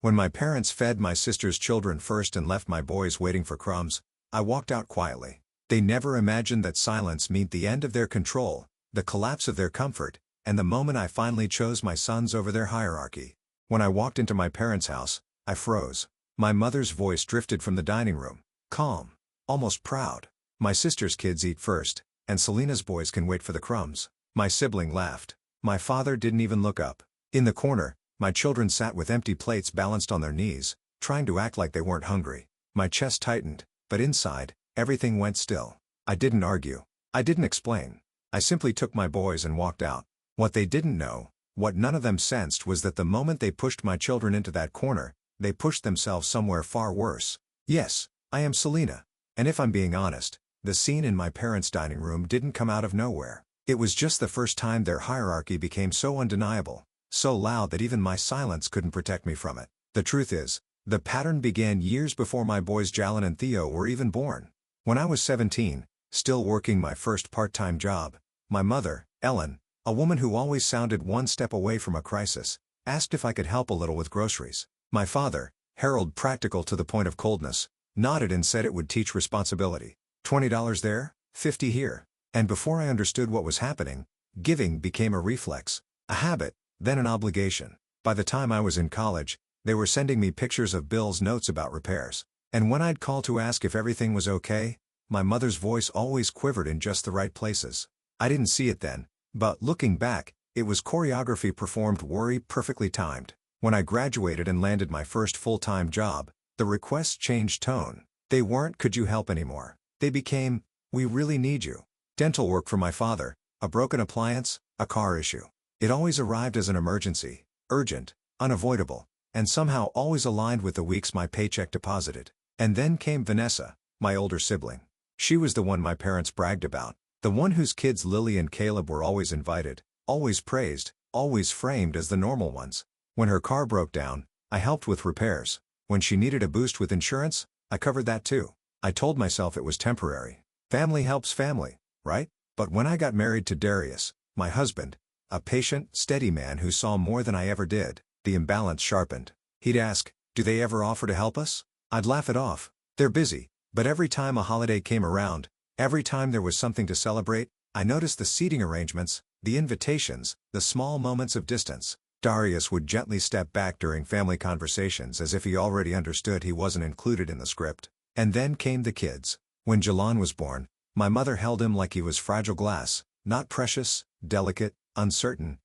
When my parents fed my sister's children first and left my boys waiting for crumbs, I walked out quietly. They never imagined that silence meant the end of their control, the collapse of their comfort, and the moment I finally chose my sons over their hierarchy. When I walked into my parents' house, I froze. My mother's voice drifted from the dining room, calm, almost proud. My sister's kids eat first, and Selena's boys can wait for the crumbs. My sibling laughed. My father didn't even look up. In the corner, my children sat with empty plates balanced on their knees, trying to act like they weren't hungry. My chest tightened, but inside, everything went still. I didn't argue. I didn't explain. I simply took my boys and walked out. What they didn't know, what none of them sensed, was that the moment they pushed my children into that corner, they pushed themselves somewhere far worse. Yes, I am Selena. And if I'm being honest, the scene in my parents' dining room didn't come out of nowhere. It was just the first time their hierarchy became so undeniable, so loud that even my silence couldn't protect me from it. The truth is, the pattern began years before my boys Jalen and Theo were even born. When I was 17, still working my first part-time job, my mother, Ellen, a woman who always sounded one step away from a crisis, asked if I could help a little with groceries. My father, Harold, practical to the point of coldness, nodded and said it would teach responsibility. $20 there, $50 here. And before I understood what was happening, giving became a reflex, a habit, then an obligation. By the time I was in college, they were sending me pictures of bills, notes about repairs. And when I'd call to ask if everything was okay, my mother's voice always quivered in just the right places. I didn't see it then, but looking back, it was choreography performed, worry perfectly timed. When I graduated and landed my first full-time job, the requests changed tone. They weren't "could you help" anymore. They became, "we really need you." Dental work for my father, a broken appliance, a car issue. It always arrived as an emergency, urgent, unavoidable, and somehow always aligned with the weeks my paycheck deposited. And then came Vanessa, my older sibling. She was the one my parents bragged about, the one whose kids Lily and Caleb were always invited, always praised, always framed as the normal ones. When her car broke down, I helped with repairs. When she needed a boost with insurance, I covered that too. I told myself it was temporary. Family helps family, right? But when I got married to Darius, my husband, a patient, steady man who saw more than I ever did, the imbalance sharpened. He'd ask, "Do they ever offer to help us?" I'd laugh it off. "They're busy." But every time a holiday came around, every time there was something to celebrate, I noticed the seating arrangements, the invitations, the small moments of distance. Darius would gently step back during family conversations as if he already understood he wasn't included in the script. And then came the kids. When Jalan was born, my mother held him like he was fragile glass, not precious, delicate, uncertain,